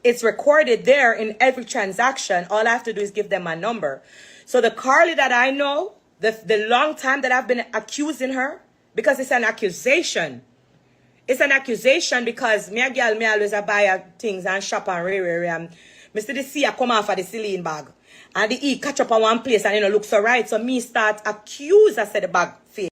it's recorded there in every transaction. All I have to do is give them my number. So the Carly that I know, the long time that I've been accusing her, because it's an accusation. It's an accusation because me a girl, me always a buy things and shop and and Mr. The C come off of the ceiling bag. And the E catch up on one place and you know look so right. So me start accuse I said the bag fake.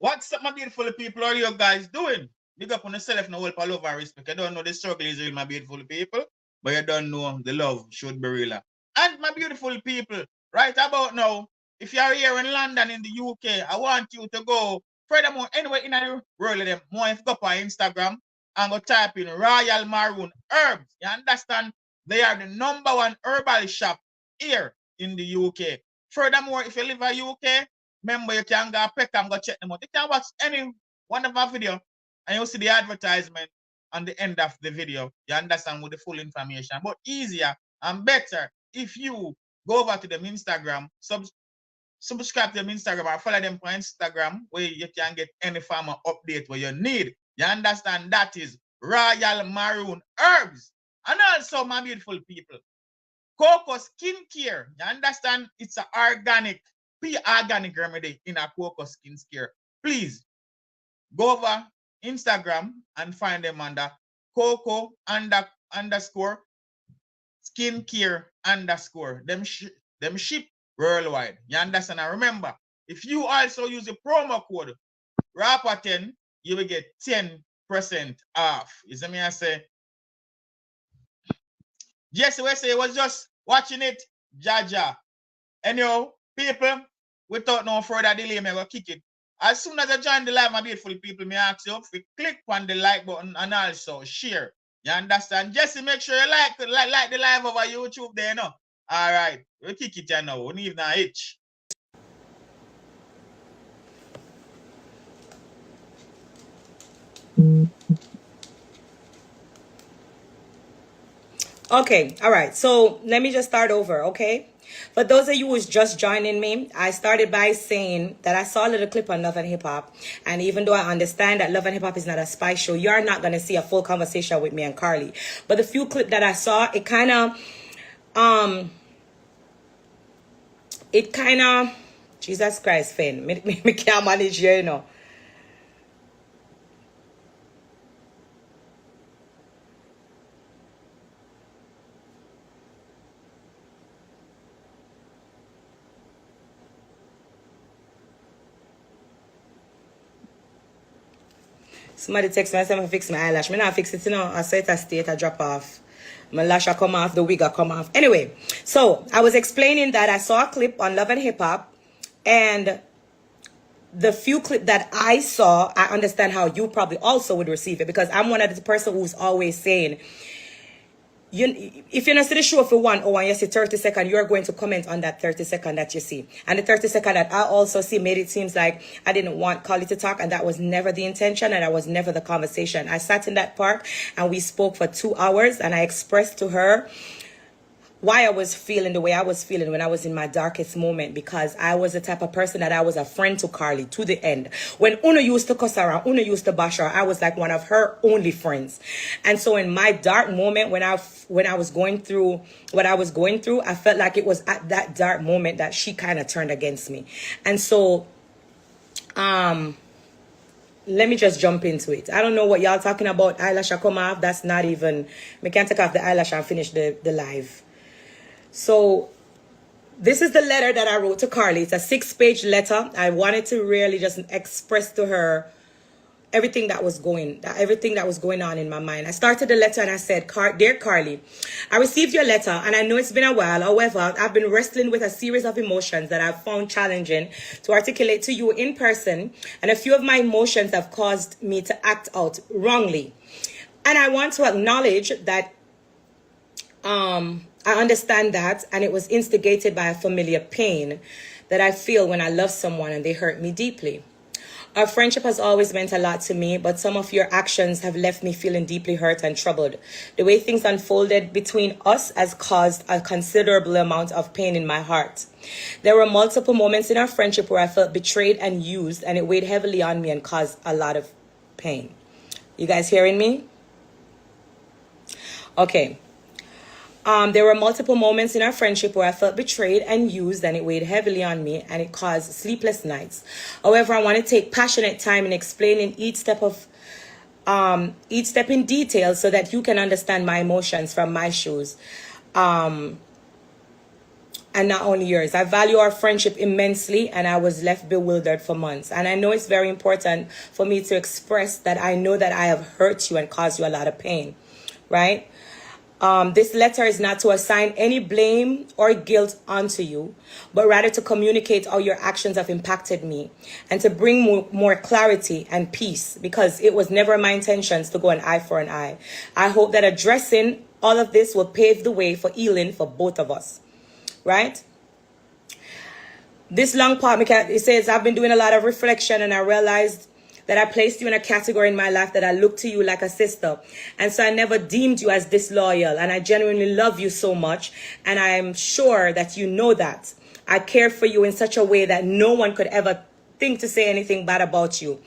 What's up, my beautiful people? How are you guys doing? Big up on yourself, no help, love and respect. You don't know the struggle is real, my beautiful people, but you don't know the love should be real. And my beautiful people, right about now, if you are here in London, in the UK, I want you to go furthermore anywhere in the world of them. More if you go on Instagram and go type in Royal Maroon Herbs. You understand? They are the #1 herbal shop here in the UK. Furthermore, if you live in the UK, remember you can go pick and go check them out. You can watch any one of our video and you'll see the advertisement on the end of the video. You understand with the full information. But easier and better if you go over to them Instagram, subscribe to them Instagram or follow them on Instagram where you can get any form of update where you need. You understand? That is Royal Maroon Herbs. And also, my beautiful people, cocoa skincare. You understand? It's an organic, organic remedy in a cocoa skincare. Please go over Instagram and find them under cocoa underscore skincare underscore. Them ship worldwide. You understand? And remember, if you also use the promo code RAPA10, you will get 10% off. You see me? I say, Jesse we say he was just watching it, Jaja. Anyhow, people, without no further delay, I will kick it. As soon as I join the live, my beautiful people, me ask you to click on the like button and also share. You understand? Jesse, make sure you like the live over YouTube there, no? All right, we'll kick it here now. We need an itch. Okay, all right. So let me just start over, okay? For those of you who's just joining me, I started by saying that I saw a little clip on Love and Hip Hop. And even though I understand that Love and Hip Hop is not a spy show, you're not going to see a full conversation with me and Carly. But the few clip that I saw, it kind of, Jesus Christ, Fren, me can't manage here, you know. Somebody text me and say I fix my eyelash. Me not fix it, you know. I saw it a state, I drop off. My lash will come off, the wig will come off. Anyway, so I was explaining that I saw a clip on Love and Hip Hop, and the few clip that I saw, I understand how you probably also would receive it, because I'm one of the person who's always saying, if you're not see the show for 1 hour and you see 30 seconds, you're going to comment on that 30 seconds that you see. And the 30 seconds that I also see made it seems like I didn't want Carly to talk, and that was never the intention, and that was never the conversation. I sat in that park and we spoke for 2 hours, and I expressed to her why I was feeling the way I was feeling when I was in my darkest moment, because I was the type of person that I was a friend to Carly to the end. When Una used to cuss her and Una used to bash her, I was like one of her only friends. And so in my dark moment, when I was going through what I was going through, I felt like it was at that dark moment that she kind of turned against me. And so let me just jump into it. I don't know what y'all talking about. Eyelash come off. That's not even, we can't take off the eyelash and finish the live. So this is the letter that I wrote to Carly. It's a 6-page letter. I wanted to really just express to her everything that was going on in my mind. I started the letter and I said, Dear Carly, I received your letter and I know it's been a while. However, I've been wrestling with a series of emotions that I've found challenging to articulate to you in person. And a few of my emotions have caused me to act out wrongly. And I want to acknowledge that I understand that, and it was instigated by a familiar pain that I feel when I love someone and they hurt me deeply. Our friendship has always meant a lot to me, but some of your actions have left me feeling deeply hurt and troubled. The way things unfolded between us has caused a considerable amount of pain in my heart. There were multiple moments in our friendship where I felt betrayed and used, and it weighed heavily on me and caused a lot of pain. You guys hearing me? Okay. There were multiple moments in our friendship where I felt betrayed and used, and it weighed heavily on me, and it caused sleepless nights. However, I want to take passionate time in explaining each step in detail so that you can understand my emotions from my shoes. And not only yours. I value our friendship immensely, and I was left bewildered for months. And I know it's very important for me to express that I know that I have hurt you and caused you a lot of pain, right? This letter is not to assign any blame or guilt onto you, but rather to communicate how your actions have impacted me and to bring more clarity and peace, because it was never my intentions to go an eye for an eye. I hope that addressing all of this will pave the way for healing for both of us. Right? This long part, it says, I've been doing a lot of reflection, and I realized that I placed you in a category in my life that I looked to you like a sister. And so I never deemed you as disloyal, and I genuinely love you so much. And I am sure that you know that. I care for you in such a way that no one could ever think to say anything bad about you.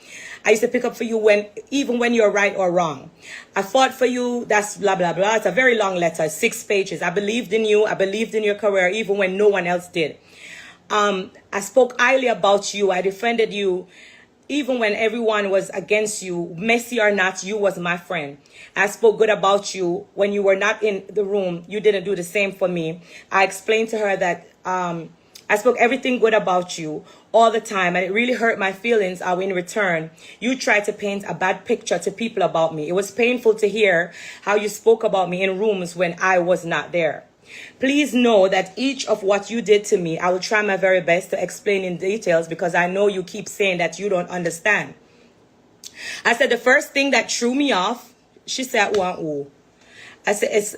I used to pick up for you even when you're right or wrong. I fought for you. That's blah, blah, blah. It's a very long letter, 6 pages. I believed in you. I believed in your career, even when no one else did. I spoke highly about you. I defended you, even when everyone was against you. Messy or not, you was my friend. I spoke good about you when you were not in the room. You didn't do the same for me. I explained to her that I spoke everything good about you all the time, and it really hurt my feelings how in return you tried to paint a bad picture to people about me. It was painful to hear how you spoke about me in rooms when I was not there. Please know that each of what you did to me, I will try my very best to explain in details, because I know you keep saying that you don't understand. I said the first thing that threw me off, she said, "Ooh." I said, it's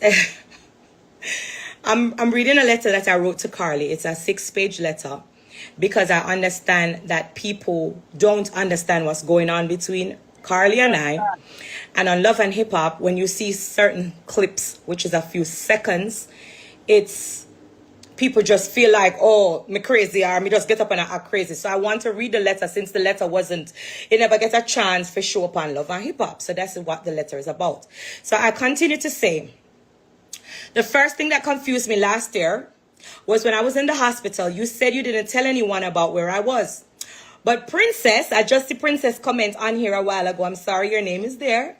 I'm reading a letter that I wrote to Carly. It's a 6-page letter, because I understand that people don't understand what's going on between Carly and I. And on Love and Hip Hop, when you see certain clips, which is a few seconds, it's people just feel like, oh, me crazy, or me just get up and act crazy. So I want to read the letter, since the letter it never gets a chance for show up on Love and Hip Hop. So that's what the letter is about. So I continue to say, the first thing that confused me last year was when I was in the hospital. You said you didn't tell anyone about where I was. But Princess, I just see Princess comment on here a while ago. I'm sorry, your name is there.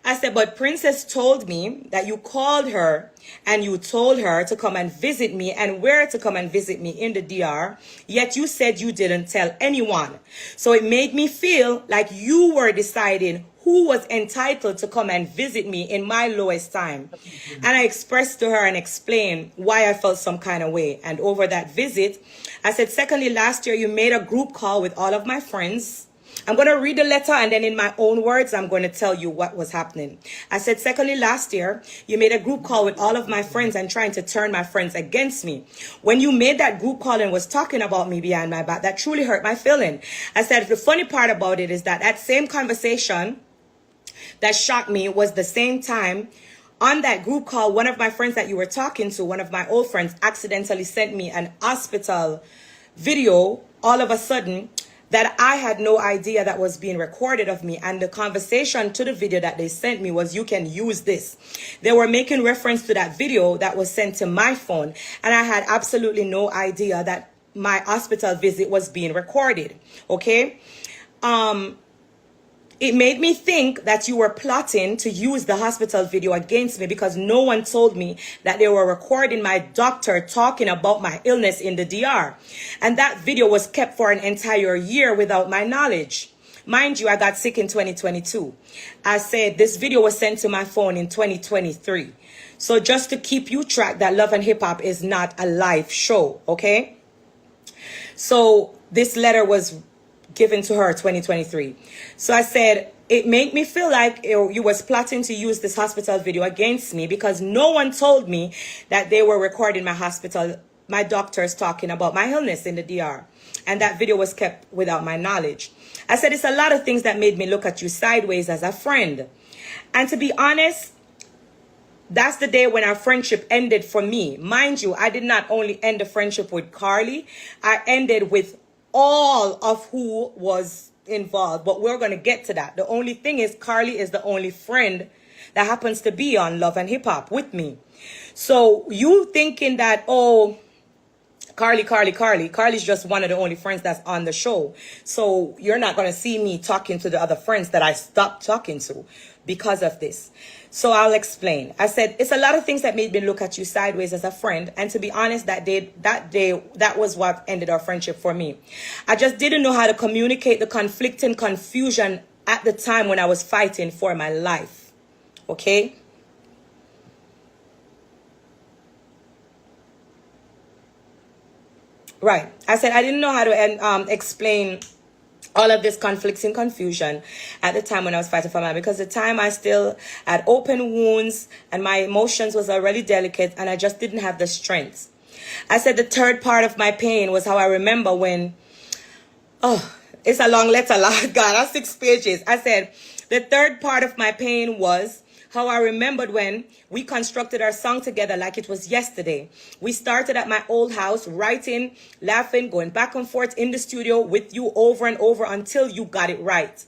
I said, but Princess told me that you called her and you told her to come and visit me and where to come and visit me in the DR. Yet you said you didn't tell anyone. So it made me feel like you were deciding who was entitled to come and visit me in my lowest time. And I expressed to her and explained why I felt some kind of way. And over that visit, I said, secondly, last year you made a group call with all of my friends. I'm going to read the letter, and then in my own words, I'm going to tell you what was happening. I said, secondly, last year, you made a group call with all of my friends and trying to turn my friends against me. When you made that group call and was talking about me behind my back, that truly hurt my feeling. I said, the funny part about it is that same conversation that shocked me was the same time on that group call, one of my friends that you were talking to, one of my old friends, accidentally sent me an hospital video all of a sudden that I had no idea that was being recorded of me. And the conversation to the video that they sent me was, you can use this. They were making reference to that video that was sent to my phone. And I had absolutely no idea that my hospital visit was being recorded. Okay? It made me think that you were plotting to use the hospital video against me, because no one told me that they were recording my doctor talking about my illness in the DR. And that video was kept for an entire year without my knowledge. Mind you, I got sick in 2022. I said this video was sent to my phone in 2023. So just to keep you track that Love and Hip Hop is not a live show, okay? So this letter was given to her 2023. So I said, it made me feel like you was plotting to use this hospital video against me, because no one told me that they were recording my doctors talking about my illness in the DR. And that video was kept without my knowledge. I said, it's a lot of things that made me look at you sideways as a friend. And to be honest, that's the day when our friendship ended for me. Mind you, I did not only end the friendship with Carly, I ended with all of who was involved, but we're going to get to that. The only thing is Carly is the only friend that happens to be on Love and Hip Hop with me. So you thinking that, oh, Carly's just one of the only friends that's on the show. So you're not going to see me talking to the other friends that I stopped talking to because of this. So I'll explain. I said, it's a lot of things that made me look at you sideways as a friend. And to be honest, that day, that was what ended our friendship for me. I just didn't know how to communicate the conflict and confusion at the time when I was fighting for my life. Okay? Right. I said I didn't know how to explain all of this conflicts and confusion at the time when I was fighting for my life, because the time I still had open wounds and my emotions was already delicate and I just didn't have the strength. I said the third part of my pain was how I remember when, oh, it's a long letter, Lord God, that's 6 pages. I said the third part of my pain was how I remembered when we constructed our song together like it was yesterday. We started at my old house, writing, laughing, going back and forth in the studio with you over and over until you got it right.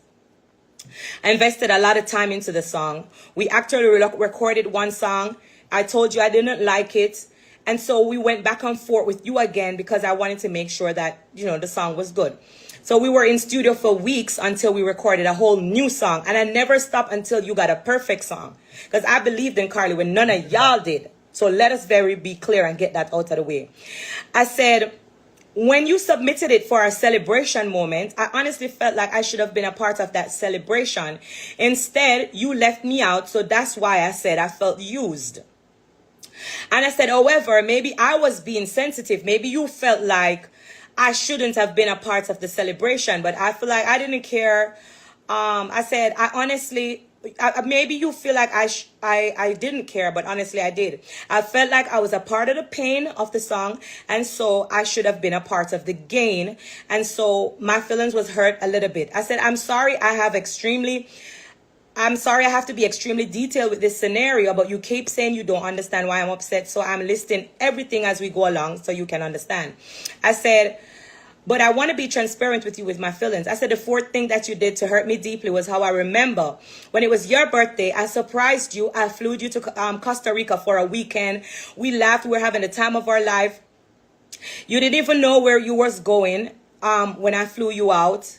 I invested a lot of time into the song. We actually recorded one song. I told you I didn't like it. And so we went back and forth with you again because I wanted to make sure that, you know, the song was good. So we were in studio for weeks until we recorded a whole new song. And I never stopped until you got a perfect song. Because I believed in Carly when none of y'all did. So let us be clear and get that out of the way. I said, when you submitted it for our celebration moment, I honestly felt like I should have been a part of that celebration. Instead, you left me out. So that's why I said I felt used. And I said, however, maybe I was being sensitive. Maybe you felt like I shouldn't have been a part of the celebration, but I feel like I didn't care. I said, I honestly, maybe you feel like I didn't care, but honestly, I did. I felt like I was a part of the pain of the song, and so I should have been a part of the gain. And so my feelings was hurt a little bit. I said, I'm sorry I have to be extremely detailed with this scenario, but you keep saying you don't understand why I'm upset. So I'm listing everything as we go along so you can understand. I said, but I want to be transparent with you with my feelings. I said the fourth thing that you did to hurt me deeply was how I remember when it was your birthday, I surprised you. I flew you to Costa Rica for a weekend. We laughed. We were having the time of our life. You didn't even know where you was going when I flew you out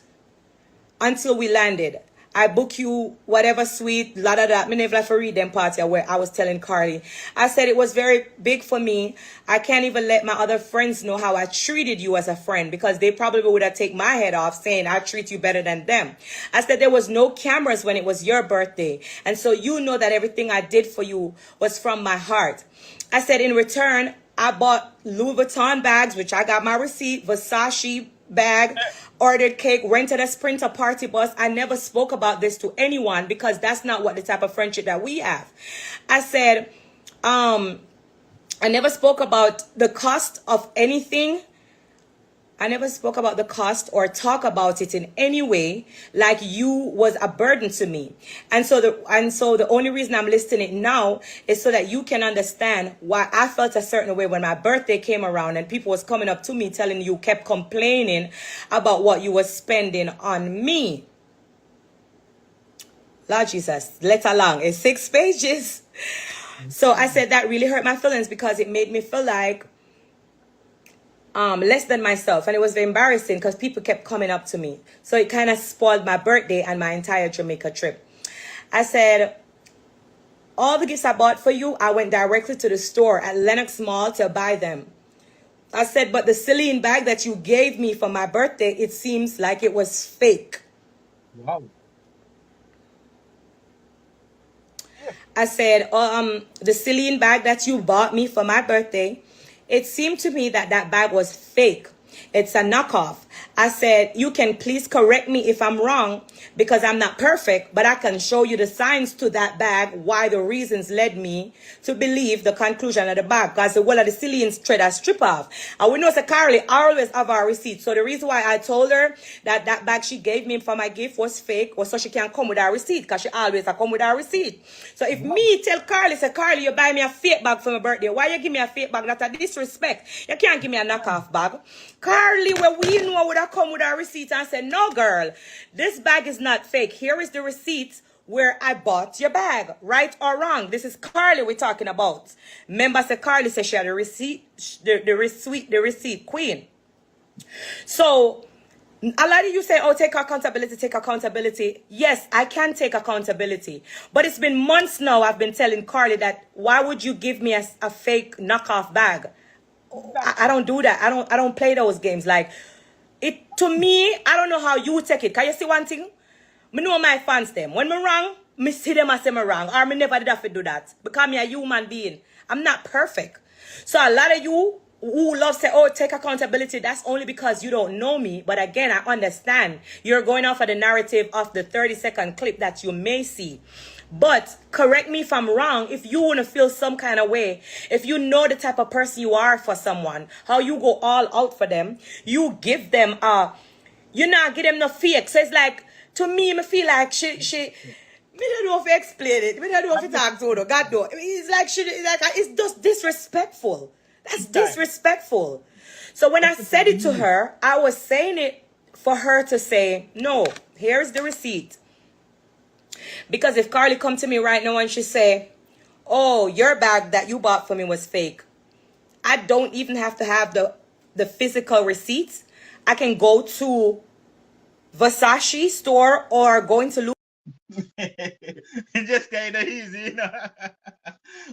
until we landed. I book you whatever suite, la da da. Me never like for read them party where I was telling Carly. I said it was very big for me. I can't even let my other friends know how I treated you as a friend because they probably would have taken my head off saying I treat you better than them. I said there was no cameras when it was your birthday. And so you know that everything I did for you was from my heart. I said in return, I bought Louis Vuitton bags, which I got my receipt, Versace bag, ordered cake, rented a Sprinter party bus. I never spoke about this to anyone because that's not what the type of friendship that we have. I said, I never spoke about the cost of anything. I never spoke about the cost or talk about it in any way like you was a burden to me. And so the only reason I'm listing it now is so that you can understand why I felt a certain way when my birthday came around and people was coming up to me telling you kept complaining about what you was spending on me. Lord Jesus, let along. It's 6 pages. So I said that really hurt my feelings because it made me feel like less than myself, and it was very embarrassing because people kept coming up to me. So it kind of spoiled my birthday and my entire Jamaica trip. I said, all the gifts I bought for you, I went directly to the store at Lenox Mall to buy them. I said, but the Celine bag that you gave me for my birthday, it seems like it was fake. Wow. I said, the Celine bag that you bought me for my birthday, it seemed to me that that bag was fake. It's a knockoff. I said, you can please correct me if I'm wrong because I'm not perfect, but I can show you the signs to that bag, why the reasons led me to believe the conclusion of the bag. Because the whole of the Celine thread I strip off. And we know that Carly always have our receipt. So the reason why I told her that that bag she gave me for my gift was fake was so she can come with our receipt because she always come with our receipt. So if me tell Carly, say, Carly, you buy me a fake bag for my birthday. Why you give me a fake bag? That's a disrespect. You can't give me a knockoff bag. Carly, where we know Noah would have come with a receipt and said, no, girl, this bag is not fake. Here is the receipt where I bought your bag. Right or wrong? This is Carly we're talking about. Remember, say Carly said she had the receipt, the receipt queen. So a lot of you say, oh, take accountability, take accountability. Yes, I can take accountability. But it's been months now I've been telling Carly that why would you give me a fake knockoff bag? I don't do that. I don't play those games. Like, it to me, I don't know how you take it. Can you see one thing? Me know my fans them. When me wrong, me see them as say me wrong. Or me never did have to do that. Because me a human being. I'm not perfect. So a lot of you who love say, oh, take accountability, that's only because you don't know me. But again, I understand. You're going off of the narrative of the 30-second clip that you may see. But correct me if I'm wrong. If you want to feel some kind of way, if you know the type of person you are for someone, how you go all out for them, you give them you not give them no fake. So it's like, to me, I feel like she me don't know if I explain it. Me don't know if it talk to her. God know. It's like it's just disrespectful. That's disrespectful. So when I said it to her, I was saying it for her to say, no, here's the receipt. Because if Carly come to me right now and she say, oh, your bag that you bought for me was fake, I don't even have to have the physical receipts. I can go to Versace store or going to It's just kind of easy, you know.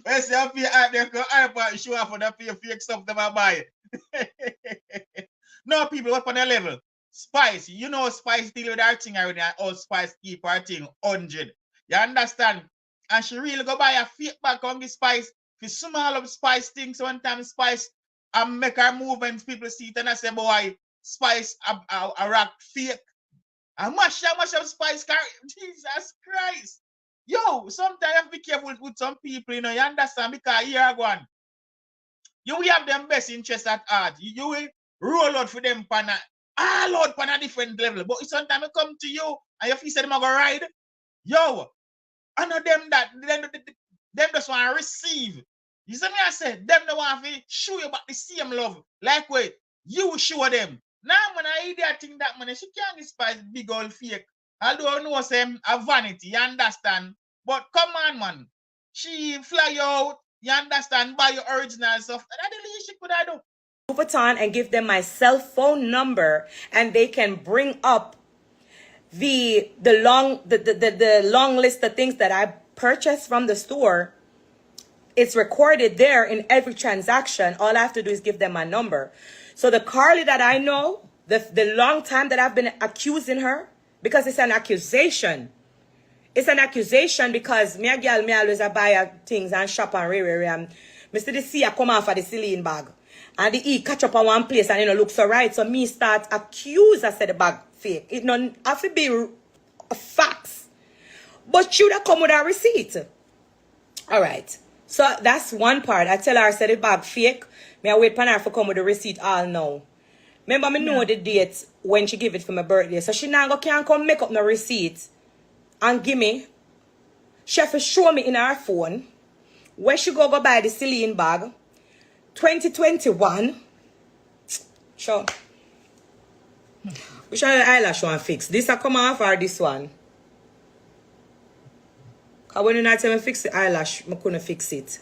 When say I feel out there, go iPad show off for the fake stuff that I buy. No, people, what on their level? Spice, you know, Spice deal with our thing already, and all Spice keep our thing 100. You understand? And she really go buy a fake bag on the Spice. If you small up Spice things, sometimes Spice and make her move and people see it and I say, boy, Spice a rock fake. And much of Spice carry. Jesus Christ. Yo, sometimes you have to be careful with some people, you know, you understand? Because here I go on. You will have them best interest at heart. You will roll out for them all out on a different level. But sometimes it come to you and you feel say them are going to ride. Yo, I know them them just want to receive. You see me I said, them don't want to show you about the same love. Like wait, you show them. Now man, I idiot think that man, she can't despise big old fake. Although I know some a vanity, you understand? But come on, man. She fly you out, you understand, buy your original stuff. That's the least she could have done. move it on and give them my cell phone number and they can bring up the long list of things that I purchased from the store. It's recorded there in every transaction. All I have to do is give them my number. So the Carly that I know, the long time that I've been accusing her, because it's an accusation. It's an accusation because me a girl, me always buy things and shop and and Mr. The C I come off of the Celine bag. And the E catch up on one place and look so right. So me start accuse I said the bag fake. It don't have to be facts. But you that come with a receipt. Alright. So that's one part. I tell her I said the bag fake. Me I wait for her to come with the receipt all now. Remember me know the date when she give it for my birthday. So she now can't come make up no receipt and give me. She have to show me in her phone where she go buy the Celine bag. 2021. Sure. Which one eyelash one fix? This a come off or this one? Because when you not tell me fix the eyelash, I couldn't fix it.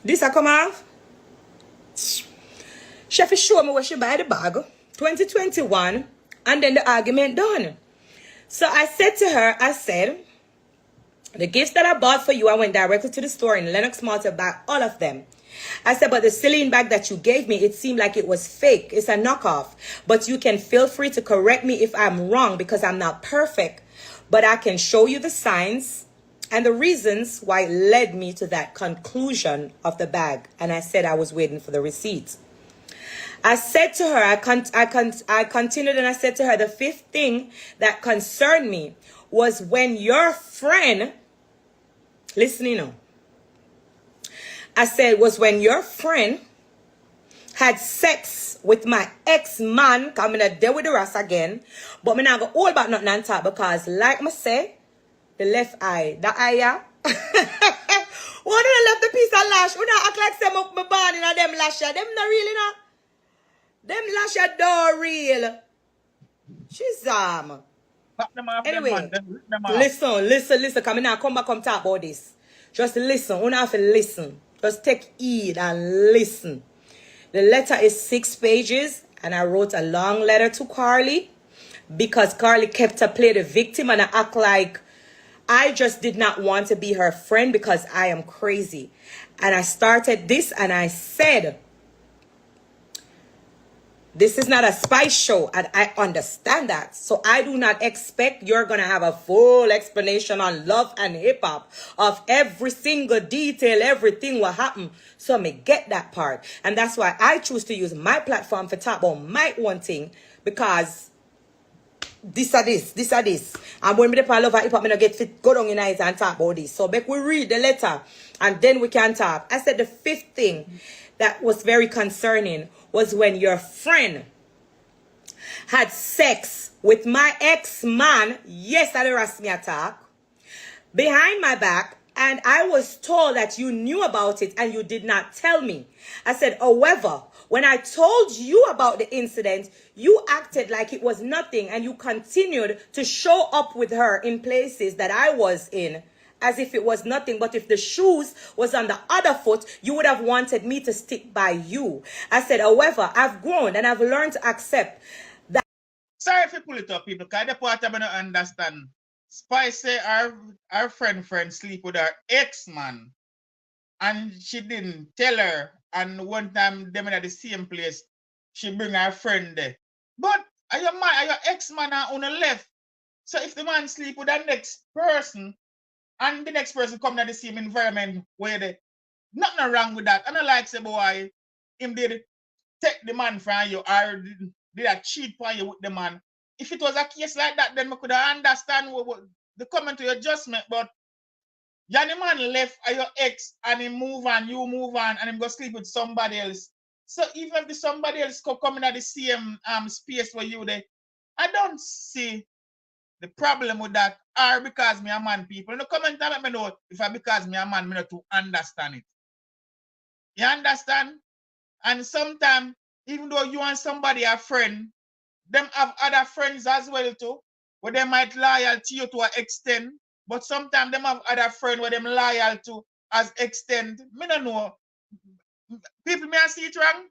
This a come off? She have to show me where she buy the bag. 2021. And then the argument done. So I said to her, I said, the gifts that I bought for you, I went directly to the store in Lenox Mall to buy all of them. I said, but the Celine bag that you gave me, it seemed like it was fake. It's a knockoff. But you can feel free to correct me if I'm wrong because I'm not perfect. But I can show you the signs and the reasons why it led me to that conclusion of the bag. And I said I was waiting for the receipt. I said to her, I continued and I said to her, the fifth thing that concerned me was when your friend, listen, you know, I said was when your friend had sex with my ex-man, coming to deal with the Rasta again, but me not go all about nothing on top because like me say, the left eye, the eye, yeah. Why do I left the piece of lash? We not act like some of my band in them lash, them not really not. Them lash a door real. Shizam. Pop them off them, man. Anyway, Them rip them off. listen. Come now, come back, come talk about this. Just listen. You have to listen. Just take heed and listen. The letter is 6 pages, and I wrote a long letter to Carly because Carly kept to play the victim and I act like I just did not want to be her friend because I am crazy. And I started this and I said, this is not a spice show, and I understand that. So I do not expect you're going to have a full explanation on love and hip-hop of every single detail, everything what happened. So I may get that part. And that's why I choose to use my platform for talk about my own thing, because this are this. And when we depend love and hip-hop, I don't get fit, go down in eyes and talk about this. So make we read the letter, and then we can talk. I said the 5th thing that was very concerning was when your friend had sex with my ex-man. Yes, that harassed me attack behind my back, and I was told that you knew about it and you did not tell me. I said, however, when I told you about the incident, you acted like it was nothing and you continued to show up with her in places that I was in as if it was nothing. But if the shoes was on the other foot, you would have wanted me to stick by you. I said, however, I've grown and I've learned to accept that. Sorry if you pull it up, people, because the part I don't understand. Spice say our friend sleep with her ex-man, and she didn't tell her. And one time them at the same place, she bring her friend there. But are your ex-man on the left? So if the man sleep with the next person, and the next person come to the same environment where they nothing wrong with that. And I like say, boy, him did take the man from you or did a cheat on you with the man. If it was a case like that, then we could understand what the comment to your adjustment. But Yanni man left your ex and he move on, you move on, and him go sleep with somebody else. So even if the somebody else come in at the same space where you there, I don't see the problem with that, or because me a man, people. No comment and let me know if I because me a man, me not to understand it. You understand? And sometimes, even though you and somebody are friend, them have other friends as well too, where they might loyal to you to an extent, but sometimes them have other friend where them loyal to as extent. Me don't know. People may see it wrong.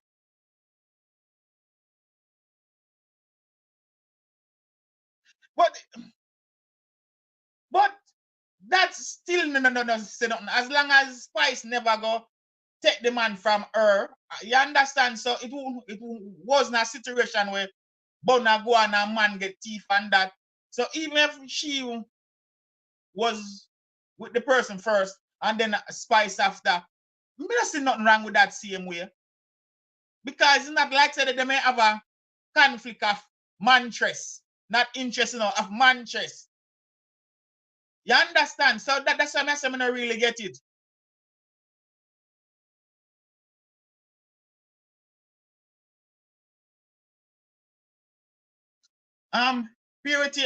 But that's still no say nothing. As long as Spice never go take the man from her, you understand? So it wasn't a situation where Bona go and a man get teeth and that. So even if she was with the person first and then Spice after, me not see nothing wrong with that same way. Because it's not like said that they may have a conflict of mantress, not interest, of mantress. You understand? So that's why I say I don't really get it. Purity,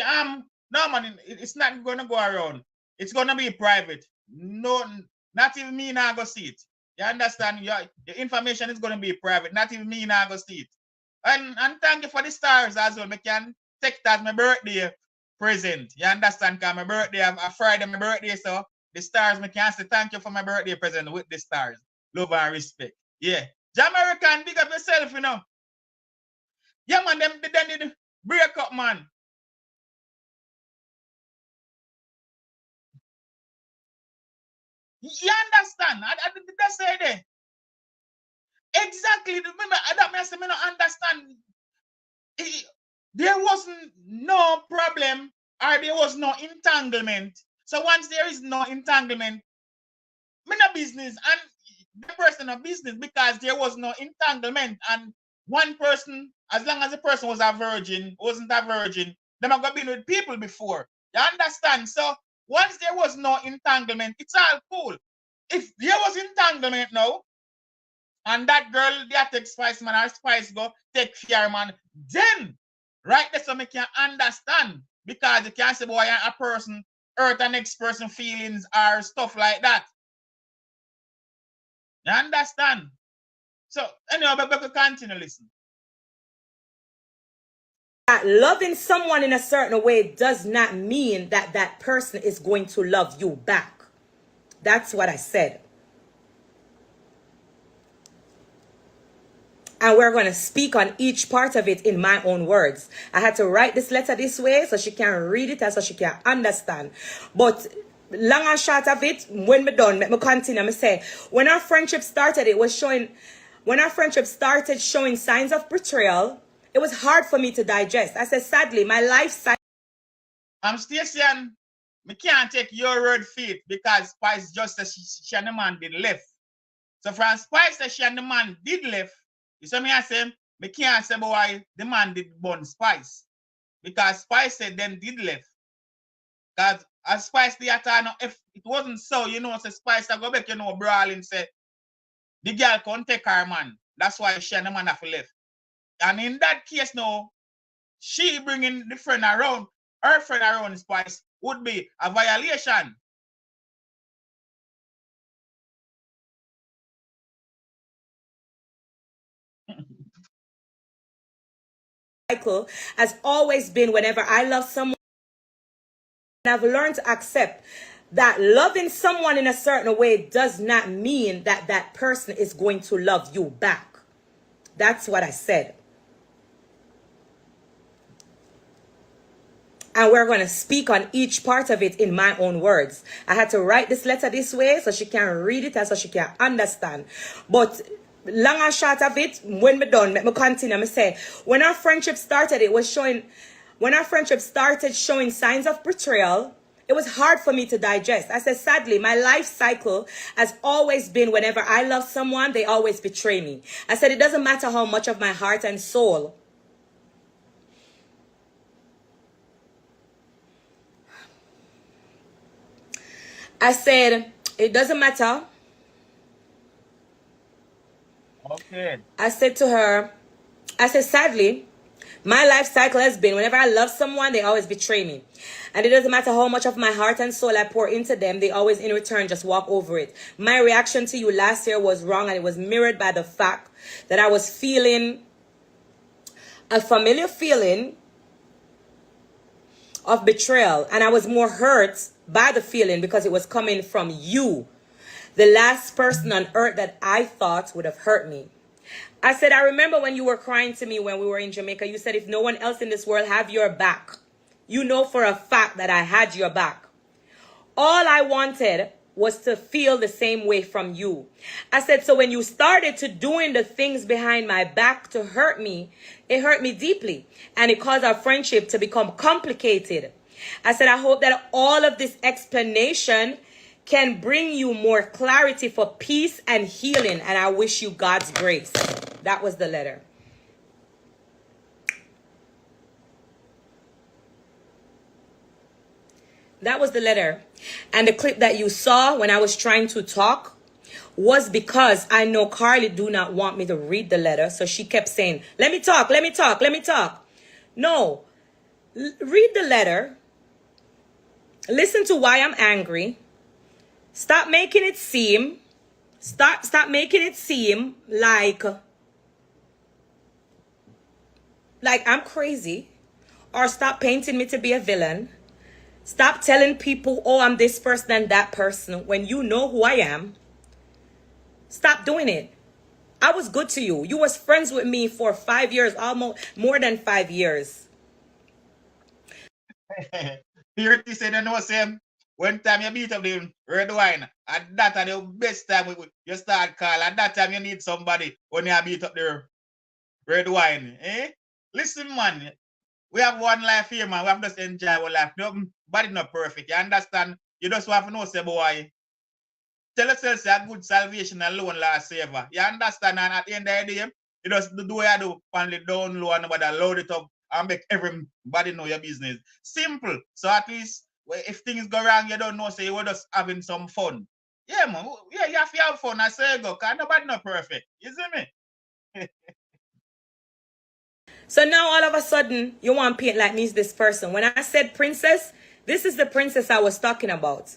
no man, it's not gonna go around. It's gonna be private. No, not even me now go see it. You understand? Your information is gonna be private. Not even me now go see it. And thank you for the stars as well. I can take that my birthday present. You understand? Cause my birthday, a Friday, my birthday, so the stars, I can say thank you for my birthday present with the stars. Love and respect. Yeah. Jamaican, big up yourself, you know. Yeah, man, them did break up, man. You understand? That's the idea. Exactly. Remember, that means I don't understand. There wasn't no problem or there was no entanglement. So once there is no entanglement, me no business and the person no business because there was no entanglement. And one person, as long as the person was a virgin, wasn't a virgin, them have been with people before. You understand? So once there was no entanglement, it's all cool. If there was entanglement now, and that girl there take Spice man or Spice go take fear man, then right there so make you understand. Because you can't say boy a person hurt the next person feelings or stuff like that. You understand? So anyway, but we continue listen. that loving someone in a certain way does not mean that that person is going to love you back. That's what I said. And we're going to speak on each part of it in my own words. I had to write this letter this way so she can read it and so she can understand. But long and short of it, when me done, let me continue. Me say, when our friendship started, when our friendship started showing signs of betrayal, it was hard for me to digest. I said, sadly, my life cycle. I'm Stacey, me can't take your word for it because Spice just said she and the man did left. So from Spice said she and the man did left, you see me I say, me can't say why the man did burn Spice. Because Spice said them did left. Because as Spice the attack, if it wasn't so, you know, say Spice I go back, you know, brawling, say, the girl can't take her man. That's why she and the man have left. And in that case now, she bringing the friend around, her friend around Spice would be a violation. Cycle has always been whenever I love someone, I've learned to accept that loving someone in a certain way does not mean that that person is going to love you back. That's what I said. And we're going to speak on each part of it in my own words. I had to write this letter this way so she can read it and so she can understand. But long and short of it, when me done, let me continue. Me say, when our friendship started, when our friendship started showing signs of betrayal, it was hard for me to digest. I said, sadly, my life cycle has always been whenever I love someone, they always betray me. I said, it doesn't matter how much of my heart and soul I said, it doesn't matter. Okay. I said to her, I said, sadly, my life cycle has been whenever I love someone, they always betray me. And it doesn't matter how much of my heart and soul I pour into them, they always in return just walk over it. My reaction to you last year was wrong, and it was mirrored by the fact that I was feeling a familiar feeling of betrayal, and I was more hurt by the feeling because it was coming from you, the last person on earth that I thought would have hurt me. I said, I remember when you were crying to me when we were in Jamaica. You said, if no one else in this world have your back, you know for a fact that I had your back. All I wanted was to feel the same way from you. I said, so when you started to doing the things behind my back to hurt me, it hurt me deeply, and it caused our friendship to become complicated. I said, I hope that all of this explanation can bring you more clarity for peace and healing, and I wish you God's grace. That was the letter. That was the letter. And the clip that you saw when I was trying to talk was because I know Carly do not want me to read the letter. So she kept saying, let me talk, let me talk, let me talk. No, read the letter. Listen to why I'm angry. Stop making it seem like I'm crazy, or stop painting me to be a villain. Stop telling people, oh, I'm this person and that person, when you know who I am. Stop doing it. I was good to you. You was friends with me for 5 years, almost more than 5 years. Purity said, you know, Sam, when time you beat up the red wine, at that time the best time you start call. At that time you need somebody when you beat up the red wine. Eh? Listen, man. We have one life here, man. We have to just enjoy our life. Nobody not perfect. You understand? You just have to know, say, boy, tell yourself, say, a good salvation alone last saver. You understand? And at the end of the day, you just do what you do, finally down low and nobody load it up and make everybody know your business. Simple. So at least, if things go wrong, you don't know, say, you were just having some fun. Yeah, man. Yeah, you have to have fun. I say, go, because nobody not perfect. You see me? So now all of a sudden, you want to paint like me's this person. When I said princess, this is the princess I was talking about.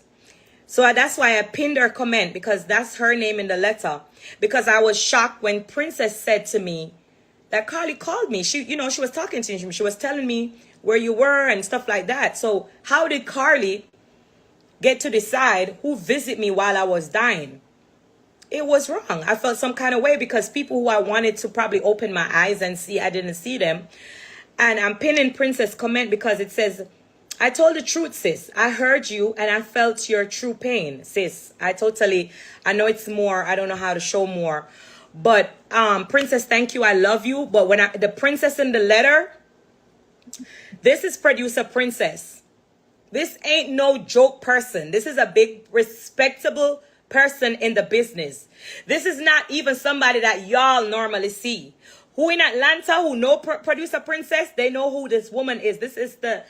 So that's why I pinned her comment, because that's her name in the letter. Because I was shocked when Princess said to me that Carly called me. She, you know, she was talking to me. She was telling me where you were and stuff like that. So how did Carly get to decide who visit me while I was dying? It was wrong. I felt some kind of way because people who I wanted to probably open my eyes and see, I didn't see them. And I'm pinning Princess comment because it says, I told the truth, sis. I heard you and I felt your true pain, sis. I know it's more. I don't know how to show more. But Princess, thank you. I love you. But when the princess in the letter, this is producer Princess. This ain't no joke person. This is a big, respectable person in the business. This is not even somebody that y'all normally see. Who in Atlanta who know producer Princess, they know who this woman is. This is the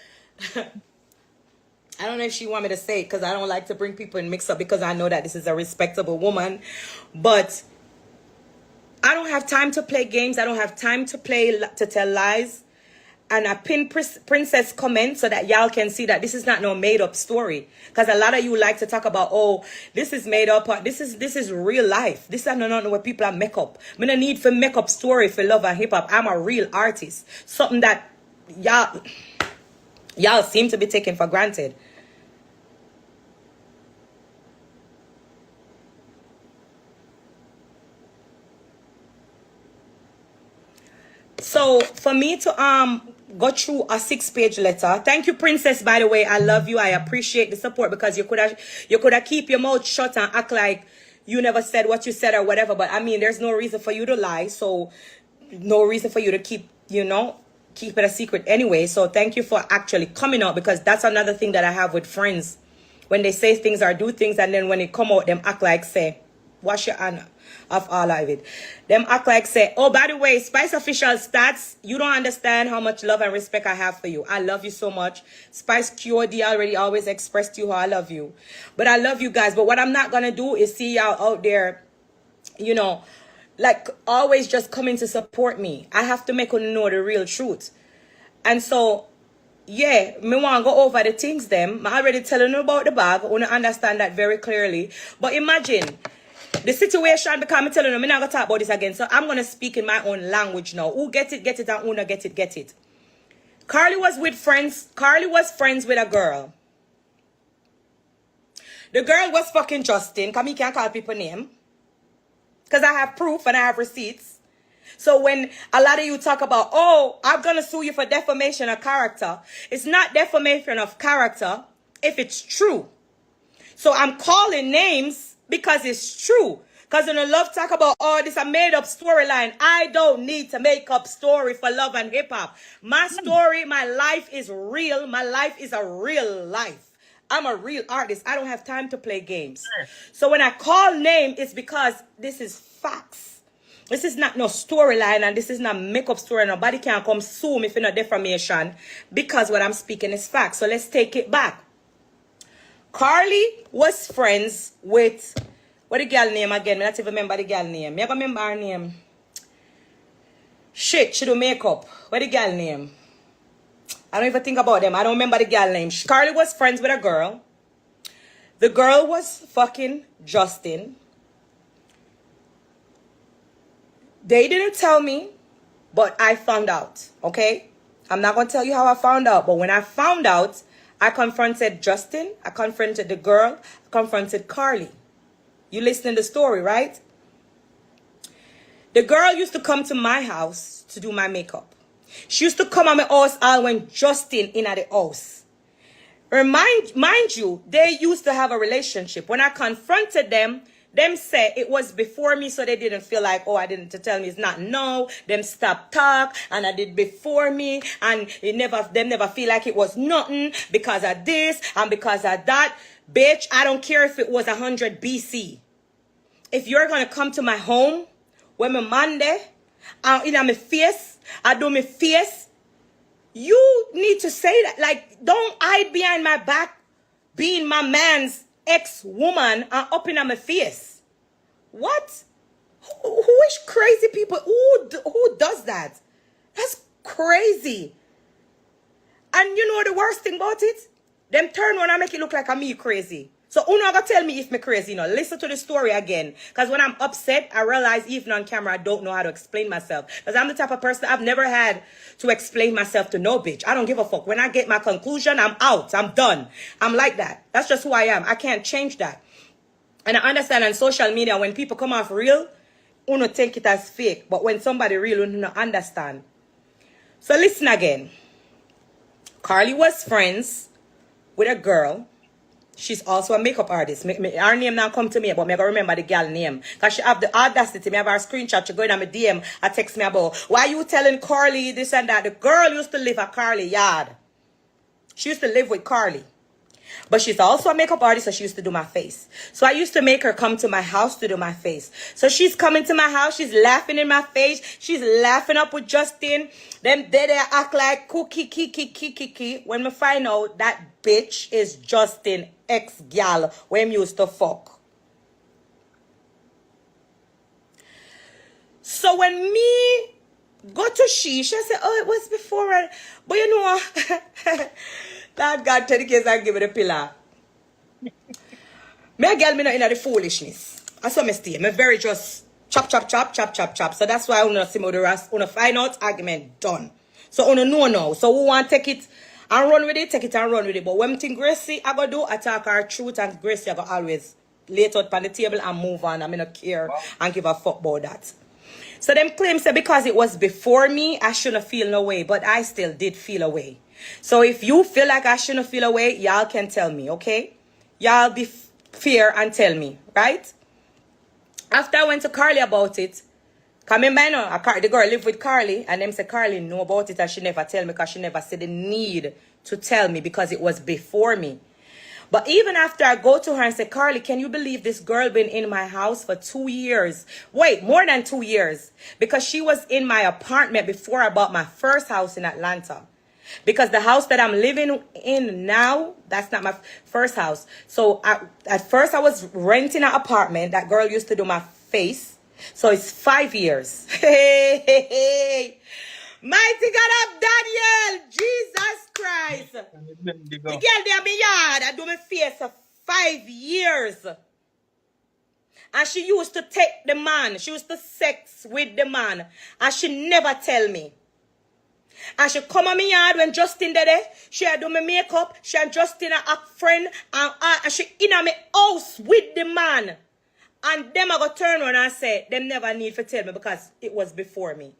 I don't know if she want me to say it because I don't like to bring people in mix up because I know that this is a respectable woman. But I don't have time to play games. I don't have time to tell lies. And I pin Princess comment so that y'all can see that this is not no made up story. Because a lot of you like to talk about, oh, this is made up. This is real life. This is not what people are make up. I don't need for make up story for love and hip hop. I'm a real artist. Something that y'all seem to be taking for granted. So for me to go through a 6-page letter. Thank you, Princess, by the way. I love you. I appreciate the support because you could have keep your mouth shut and act like you never said what you said or whatever. But I mean, there's no reason for you to lie. So no reason for you to keep it a secret anyway. So thank you for actually coming out, because that's another thing that I have with friends. When they say things or do things and then when they come out, them act like say, wash your hand of all of it. Them act like say, oh, by the way, Spice Official Stats, you don't understand how much love and respect I have for you. I love you so much. Spice QOD already always expressed to you how I love you. But I love you guys. But what I'm not going to do is see y'all out there, like always just coming to support me. I have to make you know the real truth. And so, yeah, me want to go over the things them. I already telling you about the bag. I want to understand that very clearly. But imagine the situation, because I'm telling you, I'm not going to talk about this again. So I'm going to speak in my own language now. Who get it, and who not get it. Carly was friends with a girl. The girl was fucking Justin, because me can't call people name. Because I have proof and I have receipts. So when a lot of you talk about, oh, I'm going to sue you for defamation of character. It's not defamation of character if it's true. So I'm calling names because it's true. Because when I love talk about, oh, this is a made up storyline. I don't need to make up story for love and hip hop. My story, my life is real. My life is a real life. I'm a real artist. I don't have time to play games. So when I call name, it's because this is facts. This is not no storyline and this is not make-up story. Nobody can come sue me for no defamation because what I'm speaking is facts. So let's take it back. Carly was friends with, what the girl name again? I don't even remember the girl name. I remember her name. Shit, she do makeup. What the girl name? I don't even think about them. I don't remember the girl name. Carly was friends with a girl. The girl was fucking Justin. They didn't tell me, but I found out, okay? I'm not going to tell you how I found out, but when I found out, I confronted Justin, I confronted the girl, I confronted Carly. You listening to the story, right? The girl used to come to my house to do my makeup. She used to come at my house all when Justin in at the house. Mind you, they used to have a relationship. When I confronted them said it was before me, so they didn't feel like, oh, I didn't to tell me it's not no. Them stop talk, and I did before me, and them never feel like it was nothing because of this and because of that. Bitch, I don't care if it was 100 BC. If you're gonna come to my home when my man there, in my face, I do my face, you need to say that. Like, don't hide behind my back, being my man's ex-woman and up in my face. What? Who is crazy people? Who does that? That's crazy. And you know the worst thing about it? Them turn around and make it look like I'm me crazy. So uno gonna tell me if me crazy, you know. Listen to the story again. Because when I'm upset, I realize even on camera, I don't know how to explain myself. Because I'm the type of person, I've never had to explain myself to no bitch. I don't give a fuck. When I get my conclusion, I'm out. I'm done. I'm like that. That's just who I am. I can't change that. And I understand on social media, when people come off real, uno take it as fake. But when somebody real, uno understand. So listen again. Carly was friends with a girl. She's also a makeup artist. Her name now come to me, but I gotta remember the girl name. Because she have the audacity. Me have her screenshot. She go in on my DM. I text me about, why you telling Carly this and that? The girl used to live at Carly yard. She used to live with Carly. But she's also a makeup artist, so she used to do my face. So I used to make her come to my house to do my face. So she's coming to my house. She's laughing in my face. She's laughing up with Justin. Them they act like cookie, kiki. When we find out that bitch is Justin ex-gal when we used to fuck. So when me go to she said, oh, it was before. But you know, that God tell the case and give me the pillar. Me a girl, me not in the foolishness. That's what me stay. Me very just chop. So that's why I want to see me the rest. I want to find out argument done. So I want to know now. So we want to take it and run with it, take it and run with it. But when thing Gracie I go do, attack our truth, and Gracie I go always lay it out on the table and move on. I mean, not care and give a fuck about that. So them claims that because it was before me, I shouldn't feel no way. But I still did feel a way. So if you feel like I shouldn't feel a way, y'all can tell me, okay? Y'all be fair and tell me, right? After I went to Carly about it, come in by now, the girl lived with Carly, and them say Carly know about it and she never tell me because she never said the need to tell me because it was before me. But even after I go to her and say, Carly, can you believe this girl been in my house for 2 years? Wait, more than 2 years. Because she was in my apartment before I bought my first house in Atlanta. Because the house that I'm living in now, that's not my first house. So at first I was renting an apartment. That girl used to do my face. So it's 5 years. Hey. Mighty God of Daniel. Jesus Christ. The girl there in my yard, I do my face for 5 years. And she used to take the man. She used to sex with the man. And she never tell me. And she come on my yard when Justin did it. She had do my makeup. She and Justin a friend. And she in my house with the man. And them I go turn around and say, them never need to tell me because it was before me.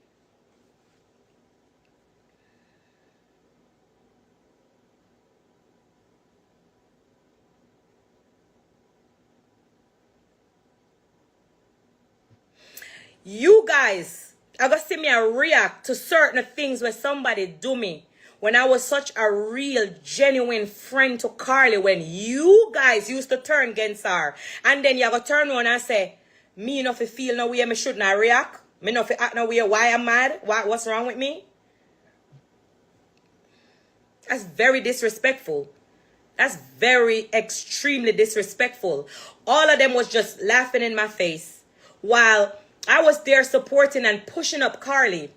You guys are going to see me react to certain things where somebody do me. When I was such a real, genuine friend to Carly, when you guys used to turn against her. And then you go turn around and say, me enough to feel no way, me shouldn't I react? Me enough to act no way, why I'm mad? What's wrong with me? That's very disrespectful. That's very extremely disrespectful. All of them was just laughing in my face while I was there supporting and pushing up Carly.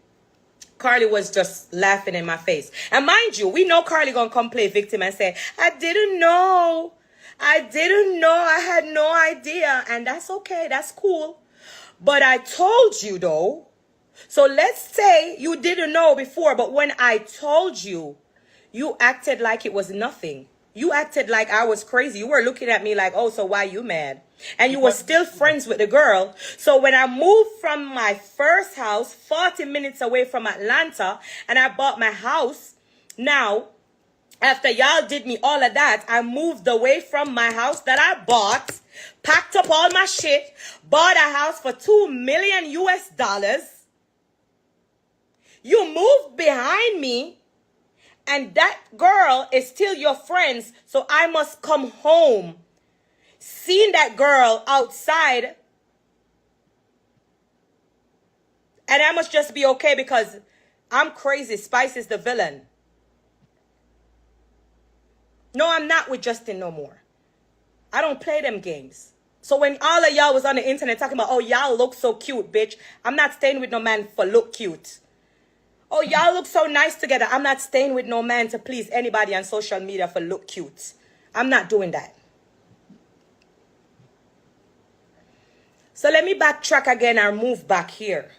Carly was just laughing in my face. And mind you, we know Carly gonna come play victim and say, I didn't know. I didn't know. I had no idea. And that's okay. That's cool. But I told you though. So let's say you didn't know before, but when I told you, you acted like it was nothing. You acted like I was crazy. You were looking at me like, oh, so why you mad? And you were still friends with the girl. So when I moved from my first house, 40 minutes away from Atlanta, and I bought my house, now, after y'all did me all of that, I moved away from my house that I bought, packed up all my shit, bought a house for $2 million US. You moved behind me. And that girl is still your friends. So I must come home. Seeing that girl outside. And I must just be okay because I'm crazy. Spice is the villain. No, I'm not with Justin no more. I don't play them games. So when all of y'all was on the internet talking about, oh, y'all look so cute, bitch. I'm not staying with no man for look cute. Oh, y'all look so nice together. I'm not staying with no man to please anybody on social media for look cute. I'm not doing that. So let me backtrack again and move back here.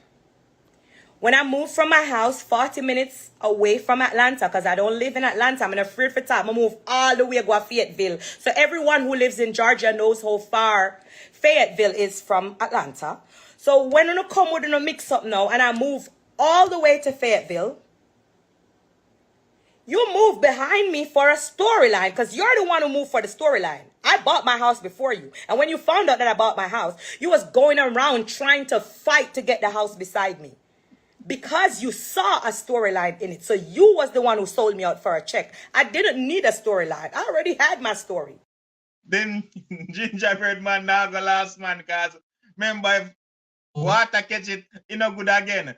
When I moved from my house 40 minutes away from Atlanta, because I don't live in Atlanta, I'm afraid for time. I move all the way to Fayetteville. So everyone who lives in Georgia knows how far Fayetteville is from Atlanta. So when I come with a mix up now and I move all the way to Fayetteville, you move behind me for a storyline because you're the one who moved for the storyline. I bought my house before you. And when you found out that I bought my house, you was going around trying to fight to get the house beside me. Because you saw a storyline in it. So you was the one who sold me out for a check. I didn't need a storyline. I already had my story. Then gingerbread man now go last man because remember if water catch it, you know good again.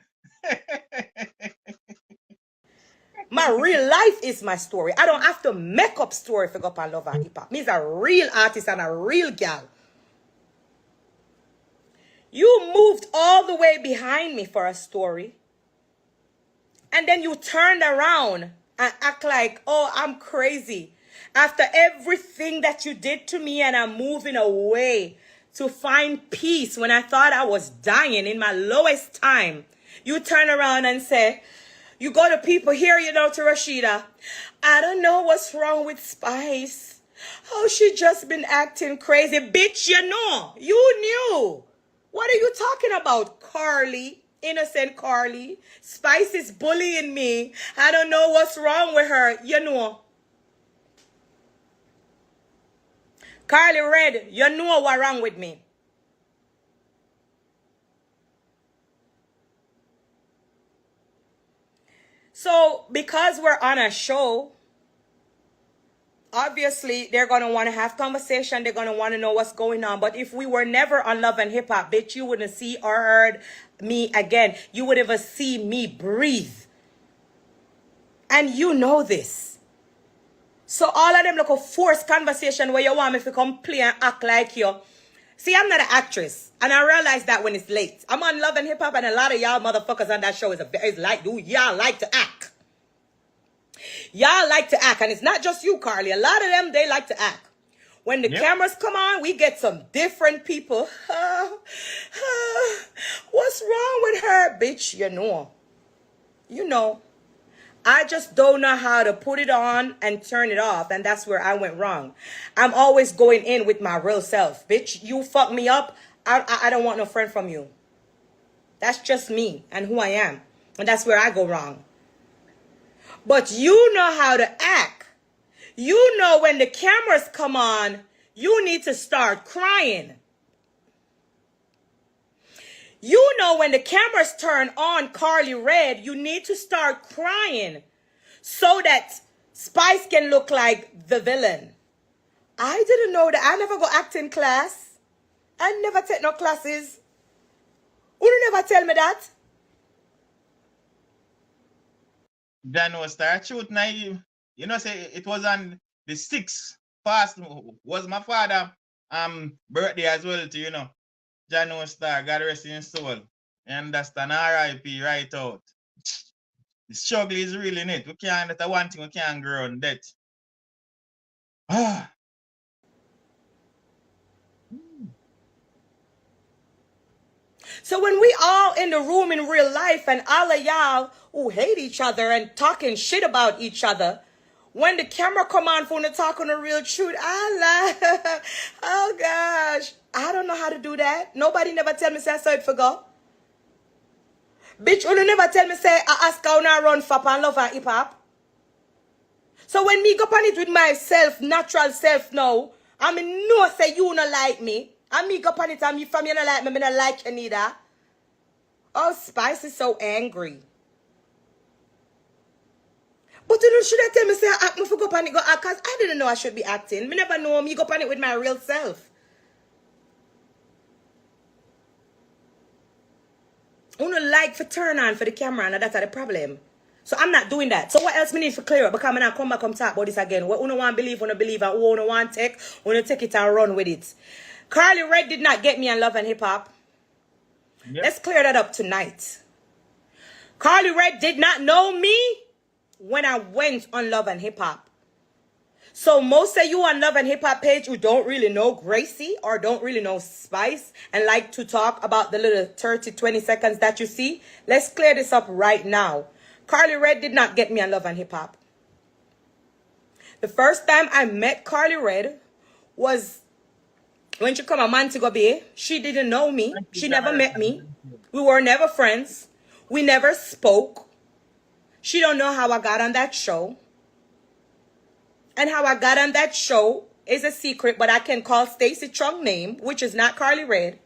My real life is my story. I don't have to make up story for go up and love and hip hop. Me's a real artist and a real gal. You moved all the way behind me for a story. And then you turned around and act like, oh, I'm crazy. After everything that you did to me and I'm moving away to find peace when I thought I was dying in my lowest time, you turn around and say, you go to people here, you know, to Rashida. I don't know what's wrong with Spice. Oh, she just been acting crazy. Bitch, you know. You knew. What are you talking about, Carly? Innocent Carly. Spice is bullying me. I don't know what's wrong with her. You know. Carly Red, you know what's wrong with me. So, because we're on a show, obviously, they're going to want to have conversation. They're going to want to know what's going on. But if we were never on Love and Hip Hop, bitch, you wouldn't see or heard me again. You would ever see me breathe. And you know this. So all of them look a forced conversation where you want me to come play and act like you. See, I'm not an actress. And I realize that when it's late. I'm on Love and Hip Hop and a lot of y'all motherfuckers on that show is like, y'all like to act. Y'all like to act. And it's not just you, Carly. A lot of them, they like to act. When the cameras come on, we get some different people. What's wrong with her, bitch? You know. You know. I just don't know how to put it on and turn it off. And that's where I went wrong. I'm always going in with my real self. Bitch, you fuck me up. I don't want no friend from you. That's just me and who I am. And that's where I go wrong. But you know how to act. You know when the cameras come on, you need to start crying. You know when the cameras turn on, Carly Red, you need to start crying so that Spice can look like the villain. I didn't know that. I never go acting class. I never take no classes. You never tell me that. Then was start shoot naive. You know, say it was on the 6th fast was my father birthday as well too, you know. Jano Star, God rest in his soul. You understand? R.I.P. right out. The struggle is real in it. We can't, that's one thing we can't grow on that. So when we all in the room in real life and all of y'all who hate each other and talking shit about each other, when the camera come on for to talk on the real truth, I lie. Oh gosh. I don't know how to do that. Nobody never tell me say I saw it for go. Bitch, you never tell me say I ask how I run for and love and hip hop. So when me go on it with myself, natural self now, I mean no say you not like me. And me go on it and me from you not like me, me not like you neither. Oh, Spice is so angry. But you know, should I tell me say I act me for go on it go act? Cause I didn't know I should be acting. Me never know me go on it with my real self. I don't like for turn on for the camera and that's the problem. So I'm not doing that. So what else me need to clear up? Because I'm not come back and talk about this again. What you want to believe, and who you want to take it and run with it. Carly Red did not get me on Love and Hip Hop. Yep. Let's clear that up tonight. Carly Red did not know me when I went on Love and Hip Hop. So most of you on Love and Hip Hop page who don't really know Gracie or don't really know Spice and like to talk about the little 30, 20 seconds that you see, let's clear this up right now. Carly Red did not get me on Love and Hip Hop. The first time I met Carly Red was when she come a Montego Bay. She didn't know me. She never met me. We were never friends. We never spoke. She don't know how I got on that show. And how I got on that show is a secret, but I can call Stacey Chung name, which is not Carly Red.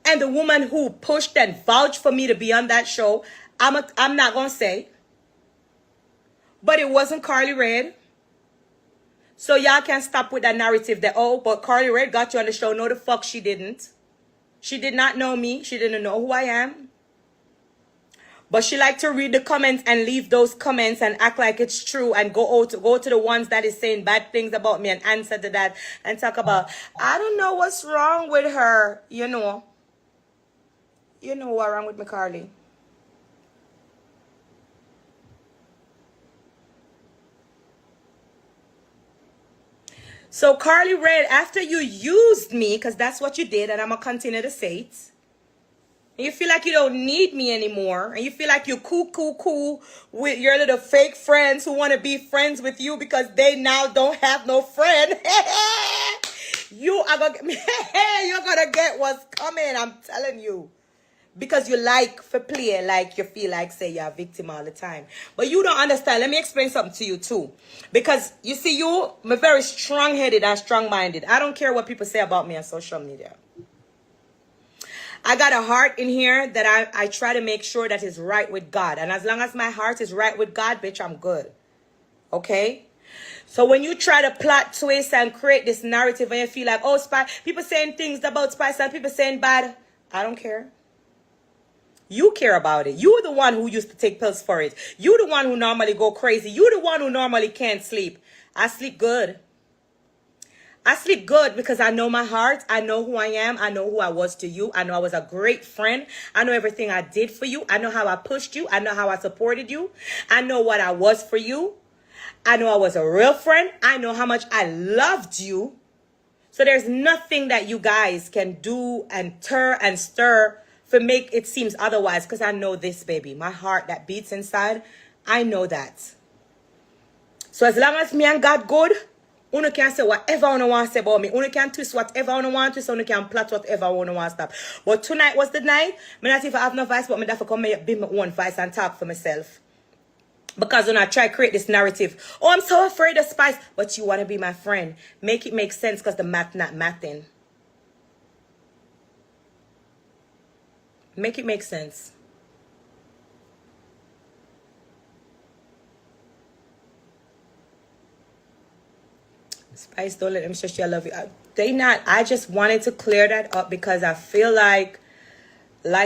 And the woman who pushed and vouched for me to be on that show, I'm not going to say. But it wasn't Carly Red. So y'all can stop with that narrative that, oh, but Carly Red got you on the show. No, the fuck she didn't. She did not know me. She didn't know who I am. But she liked to read the comments and leave those comments and act like it's true and go to the ones that is saying bad things about me and answer to that and talk about, I don't know what's wrong with her. You know what's wrong with me, Carly. So Carly Red, after you used me, because that's what you did, and I'm going to continue to say it, and you feel like you don't need me anymore, and you feel like you're cool with your little fake friends who want to be friends with you because they now don't have no friend. You're gonna get what's coming, I'm telling you. Because you like for play, like you feel like say you're a victim all the time. But you don't understand. Let me explain something to you too. Because you see, I'm very strong-headed and strong-minded. I don't care what people say about me on social media. I got a heart in here that I try to make sure that is right with God. And as long as my heart is right with God, bitch, I'm good. Okay? So when you try to plot, twist, and create this narrative and you feel like, oh, Spice, people saying things about Spice and people saying bad, I don't care. You care about it. You're the one who used to take pills for it. You're the one who normally go crazy. You're the one who normally can't sleep. I sleep good. I sleep good because I know my heart. I know who I am. I know who I was to you. I know I was a great friend. I know everything I did for you. I know how I pushed you. I know how I supported you. I know what I was for you. I know I was a real friend. I know how much I loved you. So there's nothing that you guys can do and tear and stir for make it seems otherwise, because I know this, baby. My heart that beats inside, I know that. So as long as me and God good, Uno can say whatever Uno want to say about me. Uno can twist whatever Uno want to, so Uno can plot whatever Uno want to stop. But tonight was the night. Me not if I have no voice, but me have to come here, be my own voice and talk for myself. Because when I try to create this narrative, oh, I'm so afraid of Spice, but you want to be my friend. Make it make sense, because the math not mathing. Make it make sense. Spice, don't let them stress you. I love you. I just wanted to clear that up because I feel like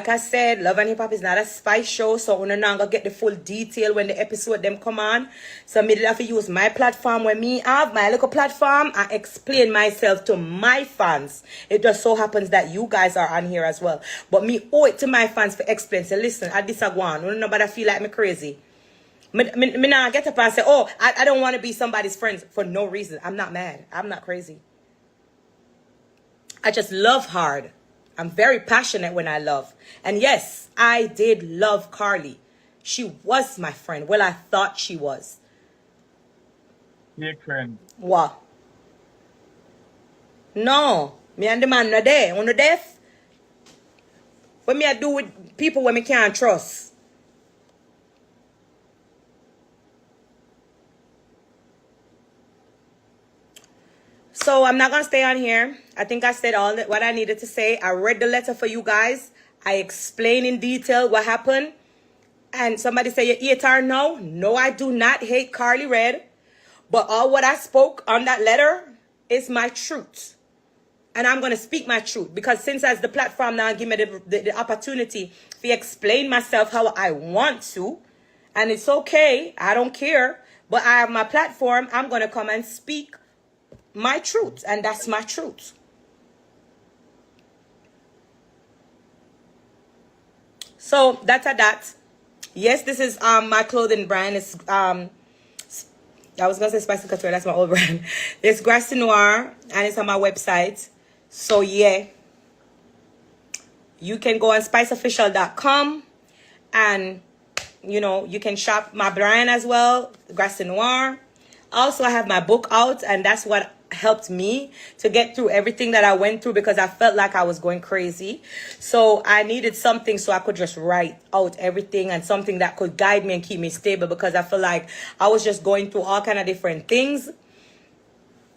I said, Love and Hip Hop is not a Spice show, so we're not gonna get the full detail when the episode them come on. So me did have to use my platform when me have my little platform. I explain myself to my fans. It just so happens that you guys are on here as well. But me owe it to my fans for explain. So listen, I disagree. Nobody feel like me crazy. Me not get up and say, oh, I don't want to be somebody's friend for no reason. I'm not mad. I'm not crazy. I just love hard. I'm very passionate when I love. And yes, I did love Carly. She was my friend. Well, I thought she was. Yeah, friend. What? No. Me and the man not there. On the death. What me I do with people when me can't trust? So I'm not going to stay on here. I think I said all what I needed to say. I read the letter for you guys. I explained in detail what happened. And somebody say, you hate her now? No, I do not hate Carly Red. But all what I spoke on that letter is my truth. And I'm going to speak my truth. Because since as the platform now give me the opportunity to explain myself how I want to. And it's okay. I don't care. But I have my platform. I'm going to come and speak my truth, and that's my truth. So that's a that. Yes, this is my clothing brand. It's I was gonna say Spicy Couture, that's my old brand. It's Grassy Noir and it's on my website. So yeah. You can go on spiceofficial.com and you know you can shop my brand as well, Grassy Noir. Also, I have my book out, and that's what helped me to get through everything that I went through, because I felt like I was going crazy. So I needed something so I could just write out everything, and something that could guide me and keep me stable, because I feel like I was just going through all kind of different things.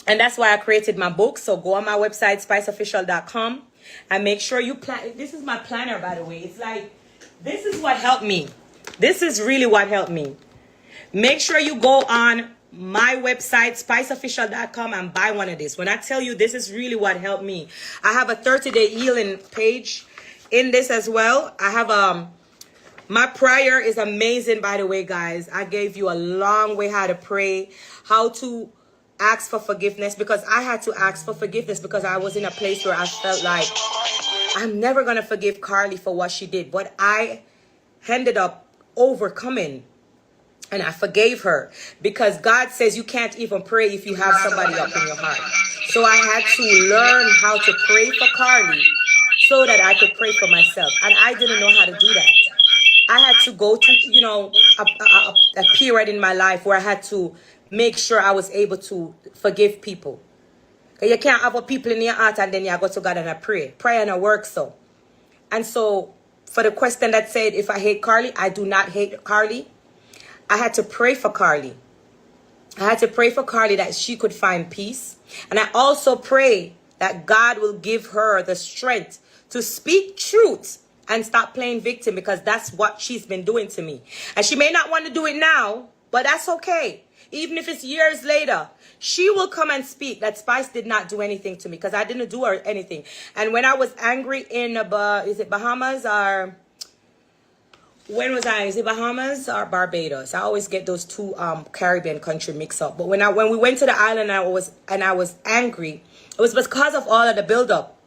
And that's why I created my book. So go on my website, spiceofficial.com, and make sure you plan. This is my planner, by the way. It's like, this is what helped me. This is really what helped me. Make sure you go on my website, spiceofficial.com, and buy one of these. When I tell you this is really what helped me. I have a 30-day healing page in this as well. I have my prayer is amazing, by the way, guys. I gave you a long way how to pray, how to ask for forgiveness, because I had to ask for forgiveness because I was in a place where I felt like I'm never going to forgive Carly for what she did. But I ended up overcoming, and I forgave her, because God says you can't even pray if you have somebody up in your heart. So I had to learn how to pray for Carly so that I could pray for myself. And I didn't know how to do that. I had to go to, you know, a period in my life where I had to make sure I was able to forgive people. You can't have a people in your heart and then you go to God and I pray. Prayer and work so. And so for the question that said, if I hate Carly, I do not hate Carly. I had to pray for Carly. I had to pray for Carly that she could find peace. And I also pray that God will give her the strength to speak truth and stop playing victim, because that's what she's been doing to me. And she may not want to do it now, but that's okay. Even if it's years later, she will come and speak that Spice did not do anything to me, because I didn't do her anything. And when I was angry in, is it Bahamas or... When was I? Is it Bahamas or Barbados? I always get those two Caribbean country mixed up. But when we went to the island, I was angry. It was because of all of the buildup,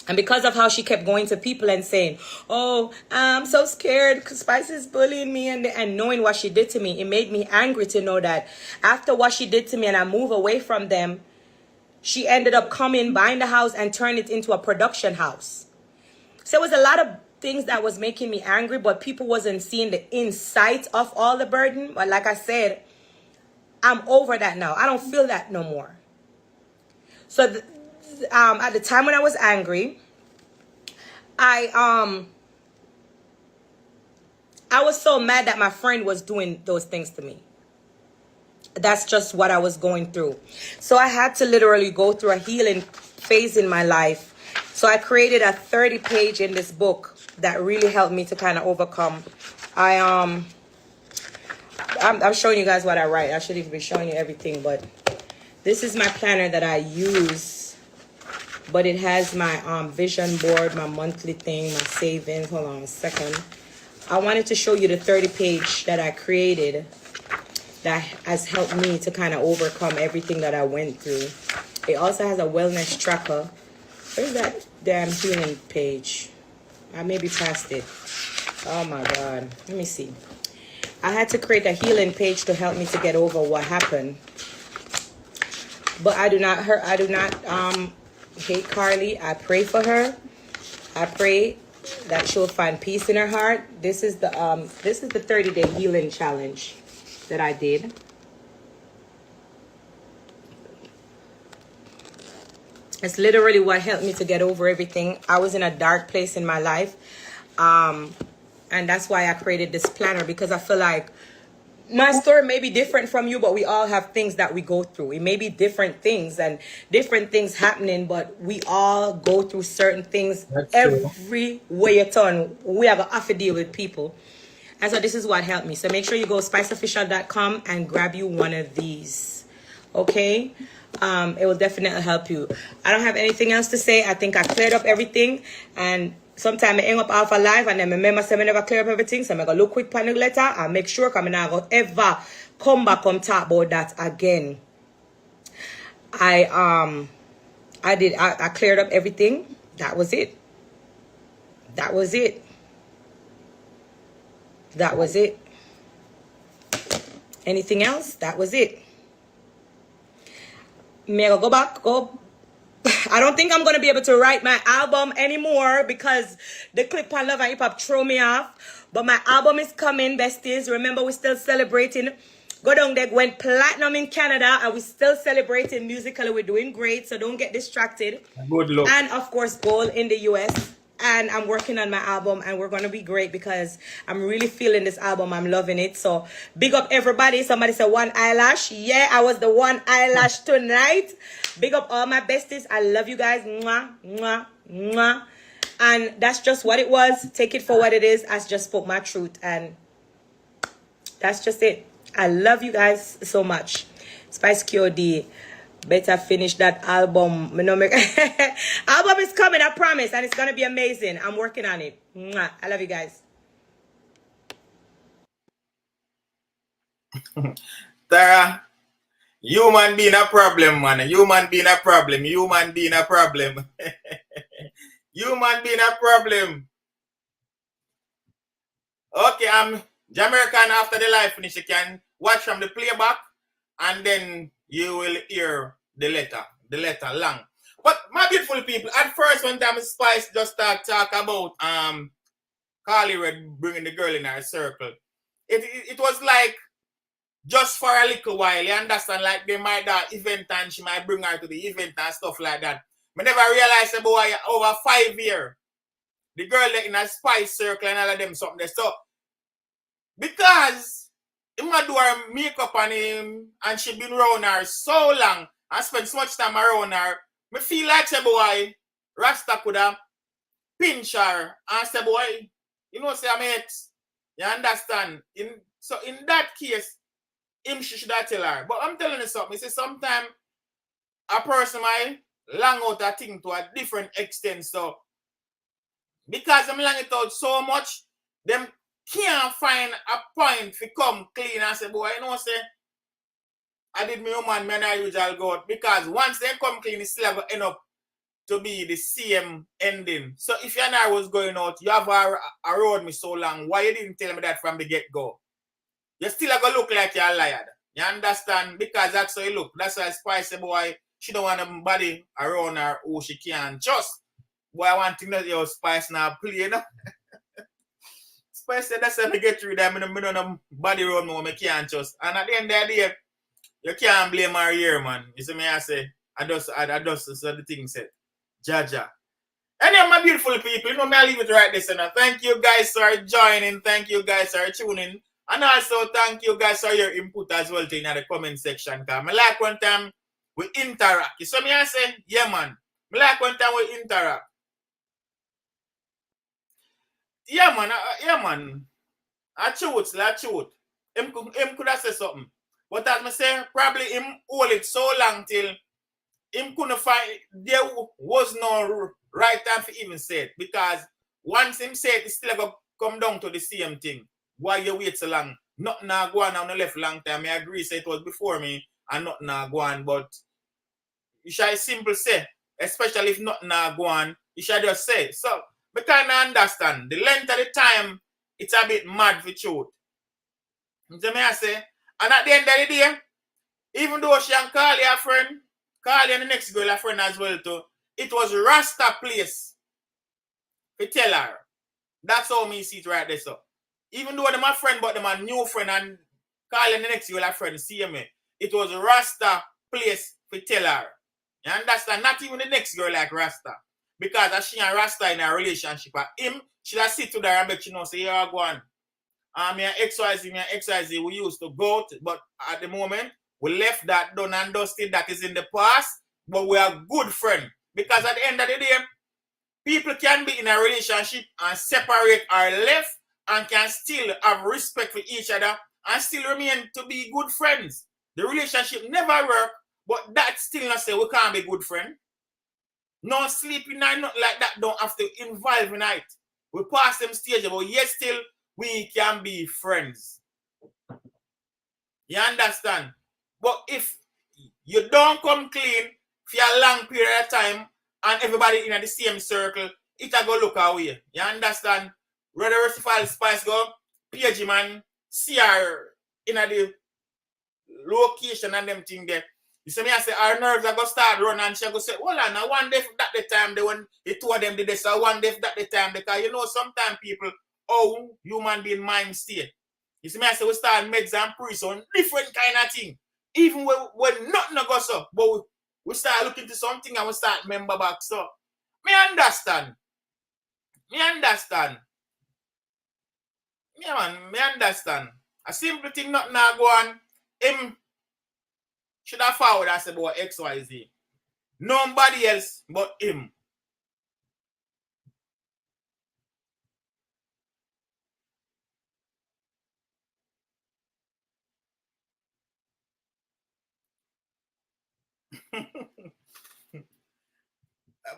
and because of how she kept going to people and saying, "Oh, I'm so scared because Spice is bullying me," and knowing what she did to me, it made me angry to know that after what she did to me and I move away from them, she ended up coming, buying the house, and turning it into a production house. So it was a lot of things that was making me angry, but people wasn't seeing the insight of all the burden. But like I said, I'm over that now. I don't feel that no more. So at the time when I was angry, I was so mad that my friend was doing those things to me. That's just what I was going through. So I had to literally go through a healing phase in my life. So I created a 30-page in this book that really helped me to kind of overcome. I'm showing you guys what I write. I should even be showing you everything, but this is my planner that I use. But it has my vision board, my monthly thing, my savings. Hold on a second. I wanted to show you the 30-page that I created that has helped me to kind of overcome everything that I went through. It also has a wellness tracker. Where's that damn healing page? I maybe passed it. Oh my God. Let me see. I had to create a healing page to help me to get over what happened. But I do not hate Carly. I pray for her. I pray that she'll find peace in her heart. This is the 30-day healing challenge that I did. It's literally what helped me to get over everything. I was in a dark place in my life. And that's why I created this planner, because I feel like my story may be different from you, but we all have things that we go through. It may be different things and different things happening, but we all go through certain things. Everywhere you turn, we have to deal with people. And so this is what helped me. So make sure you go spiceofficial.com and grab you one of these. Okay? It will definitely help you. I don't have anything else to say. I think I cleared up everything. And sometimes I end up off a live and then I remember I never clear up everything. So I'm going to look quick panic letter and make sure I'm not going to ever come back and talk about that again. I cleared up everything. That was it. That was it. that was it. Anything else? That was it. May I go back? Go. I don't think I'm going to be able to write my album anymore because the clip on Love and Hip Hop threw me off. But my album is coming, besties. Remember, we're still celebrating. Go down there, went platinum in Canada, and we're still celebrating musically. We're doing great, so don't get distracted. Good luck. And of course, gold in the US. And I'm working on my album, and we're gonna be great because I'm really feeling this album. I'm loving it. So big up everybody. Somebody said one eyelash. Yeah, I was the one eyelash tonight. Big up all my besties. I love you guys. Mwah, mwah, mwah. And that's just what it was. Take it for what it is. I just spoke my truth, and that's just it. I love you guys so much. Spice QD. Better finish that album. Album is coming, I promise, and it's gonna be amazing. I'm working on it. Mwah. I love you guys. Tara, human being a problem, man. Human being a problem. Human being a problem. Human being a problem. Okay, Jamaican after the live finish. You can watch from the playback and then you will hear the letter long. But my beautiful people, at first when time Spice just talk about Carly Red bringing the girl in her circle, it was like just for a little while, you understand, like they might that event and she might bring her to the event and stuff like that. I never realized about over 5 years, the girl in a Spice circle and all of them something there. So because he might do her makeup on him and she been around her so long and spent so much time around her, I feel like say boy, Rasta could have pinch her and say boy, you know say I'm ex. You understand? So in that case, him she should have tell her. But I'm telling you something, say sometimes a person might long out a thing to a different extent. So because I'm long it out so much, them can't find a point to come clean and say, boy, you know, say, I did my woman, man, I usually go out. Because once they come clean, it's still going to end up to be the same ending. So if you and I was going out, you have a road me so long, why you didn't tell me that from the get-go? You still going to look like you're a liar. You understand? Because that's how you look. That's why Spice say, boy, she don't want nobody around her who she can't trust. Boy, I want to know your Spice now play, you know? Spice said, that's how I get through that. I don't know body around me I can't trust. And at the end of the day, you can't blame her here, man. You see me, I say, I just so the thing said. Jaja. Anyway, my beautiful people, you know me, I leave it right this and thank you guys for joining. Thank you guys for tuning. And also thank you guys for your input as well in the comment section. Cause I like one time we interact. You see me, I say, yeah, man. I like one time we interact. Yeah, man. I truth. Him could have said something. But as I say, probably him hold it so long till him couldn't find, there was no right time for even say it. Because once him say it, it's still going to come down to the same thing. Why you wait so long? Nothing go on the left long time. I agree, say it was before me and nothing go on. But you should simple say, especially if nothing go on, you should just say. So, I kind of understand. The length of the time, it's a bit mad for truth. You see me I say? And at the end of the day, even though she and Carly are friend, Carly and the next girl are friend as well too, it was Rasta place to tell her. That's how me see it right there. So even though they're my friend, but they're my new friend and Carly and the next girl are friend, see me. It was Rasta place to tell her. You understand? Not even the next girl like Rasta. Because as she and Rasta in a relationship, him, she'll sit to her and make you know, say, yeah, go on. Me and XYZ, we used to go, but at the moment, we left that done and dusted. That is in the past, but we are good friends. Because at the end of the day, people can be in a relationship and separate or left and can still have respect for each other and still remain to be good friends. The relationship never work, but that still not say we can't be good friends. No sleeping night, nothing like that don't have to involve in it. We pass them stage, but yet still we can be friends. You understand? But if you don't come clean for a long period of time and everybody in the same circle, it will go look away. You understand? Where the rest of all Spice go, page man, see her in the location and them thing there. You see me, I say, our nerves are going to start running and she go say, hold on, I wonder if that the time they when the two of them did this, I wonder if that the time, because you know, sometimes people, oh, human being mind state. You see me, I say, we start meds and priests on different kind of thing. Even when nothing goes so, but we start looking to something and we start remember back. So, me understand. Yeah, man, me understand. A simple thing not now go on. Him should have forward and say about XYZ. Nobody else but him.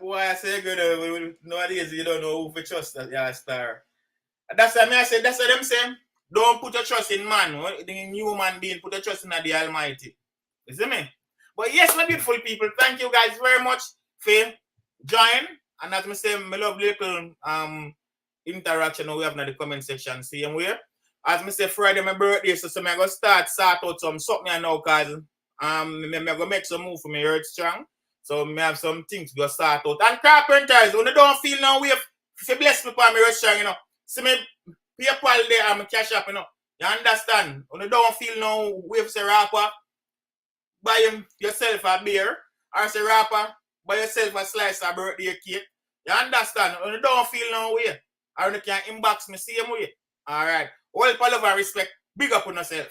Boy, I say good. Nowadays you don't know who to trust that yeah, star. That's what I say. That's what them say. Don't put your trust in man. The human being, put your trust in the Almighty. You see me? But yes, my beautiful people, thank you guys very much for joining. And as I say, my lovely little interaction we have in the comment section. Same way. As I say, Friday my birthday, so I'm gonna sort out something I know, cause I'm gonna make some move for me earth strong. So I have some things to go start out. And carpenters, when they don't feel no way, if you bless me for me earth strong, you know. See me PayPal there, I'm cash up, you know. You understand? When you don't feel no way for rapper, buy yourself a beer, or say rapper, buy yourself a slice of birthday cake. You understand? When you don't feel no way, or you can inbox me same way. Alright. Well, love and respect. Big up on yourself.